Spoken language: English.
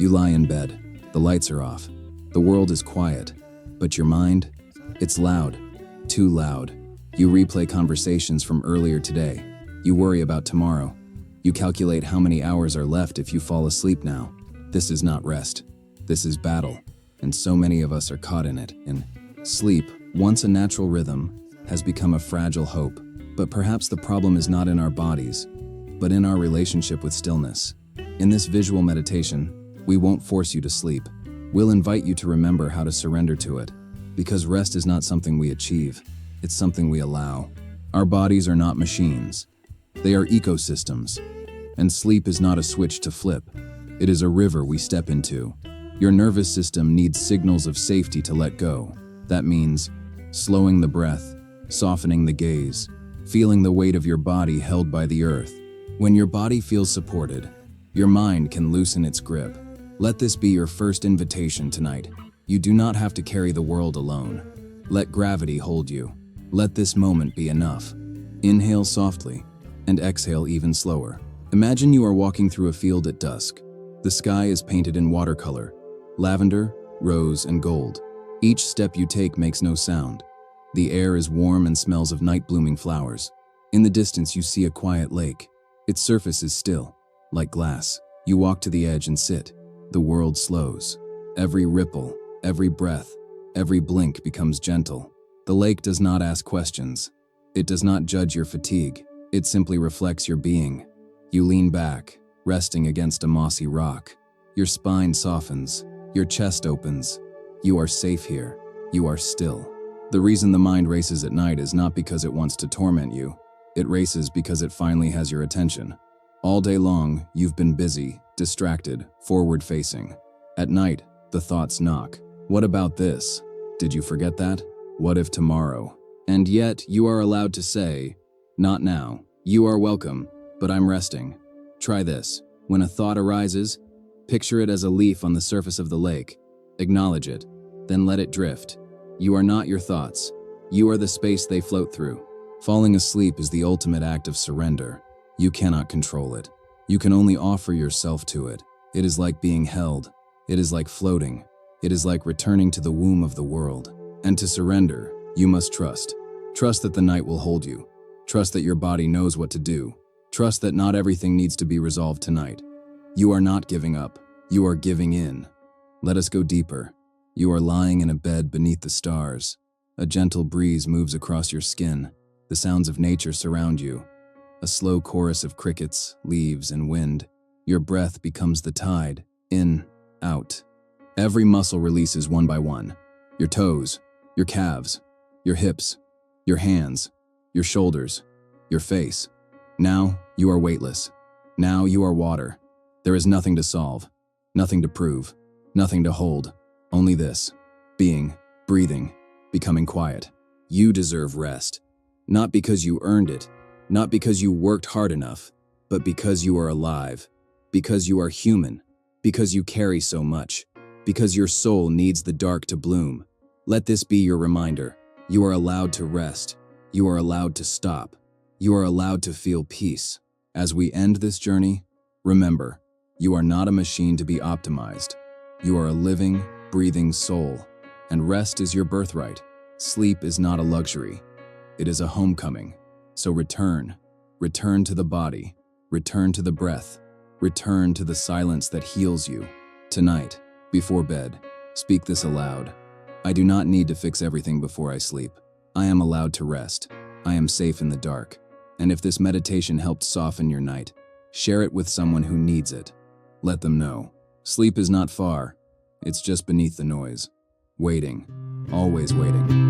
You lie in bed, the lights are off, the world is quiet, but your mind, it's loud, too loud. You replay conversations from earlier today. You worry about tomorrow. You calculate how many hours are left if you fall asleep now. This is not rest. This is battle. And so many of us are caught in it. And sleep, once a natural rhythm, has become a fragile hope. But perhaps the problem is not in our bodies, but in our relationship with stillness. In this visual meditation, we won't force you to sleep. We'll invite you to remember how to surrender to it. Because rest is not something we achieve. It's something we allow. Our bodies are not machines. They are ecosystems. And sleep is not a switch to flip. It is a river we step into. Your nervous system needs signals of safety to let go. That means slowing the breath, softening the gaze, feeling the weight of your body held by the earth. When your body feels supported, your mind can loosen its grip. Let this be your first invitation tonight. You do not have to carry the world alone. Let gravity hold you. Let this moment be enough. Inhale softly and exhale even slower. Imagine you are walking through a field at dusk. The sky is painted in watercolor, lavender, rose, and gold. Each step you take makes no sound. The air is warm and smells of night-blooming flowers. In the distance you see a quiet lake. Its surface is still, like glass. You walk to the edge and sit. The world slows. Every ripple, every breath, every blink becomes gentle. The lake does not ask questions. It does not judge your fatigue. It simply reflects your being. You lean back, resting against a mossy rock. Your spine softens. Your chest opens. You are safe here. You are still. The reason the mind races at night is not because it wants to torment you. It races because it finally has your attention. All day long, you've been busy, distracted, forward-facing. At night, the thoughts knock. What about this? Did you forget that? What if tomorrow? And yet, you are allowed to say, not now. You are welcome, but I'm resting. Try this. When a thought arises, picture it as a leaf on the surface of the lake. Acknowledge it, then let it drift. You are not your thoughts. You are the space they float through. Falling asleep is the ultimate act of surrender. You cannot control it. You can only offer yourself to it. It is like being held. It is like floating. It is like returning to the womb of the world. And to surrender, you must trust. Trust that the night will hold you. Trust that your body knows what to do. Trust that not everything needs to be resolved tonight. You are not giving up. You are giving in. Let us go deeper. You are lying in a bed beneath the stars. A gentle breeze moves across your skin. The sounds of nature surround you. A slow chorus of crickets, leaves, and wind. Your breath becomes the tide. In, out. Every muscle releases one by one. Your toes, your calves, your hips, your hands, your shoulders, your face. Now you are weightless. Now you are water. There is nothing to solve, nothing to prove, nothing to hold. Only this. Being, breathing, becoming quiet. You deserve rest. Not because you earned it, not because you worked hard enough, but because you are alive, because you are human, because you carry so much, because your soul needs the dark to bloom. Let this be your reminder. You are allowed to rest. You are allowed to stop. You are allowed to feel peace. As we end this journey, remember, you are not a machine to be optimized. You are a living, breathing soul, and rest is your birthright. Sleep is not a luxury. It is a homecoming. So return to the body, return to the breath, return to the silence that heals you. Tonight, before bed, speak this aloud. I do not need to fix everything before I sleep. I am allowed to rest. I am safe in the dark. And if this meditation helped soften your night, share it with someone who needs it. Let them know. Sleep is not far. It's just beneath the noise. Waiting. Always waiting.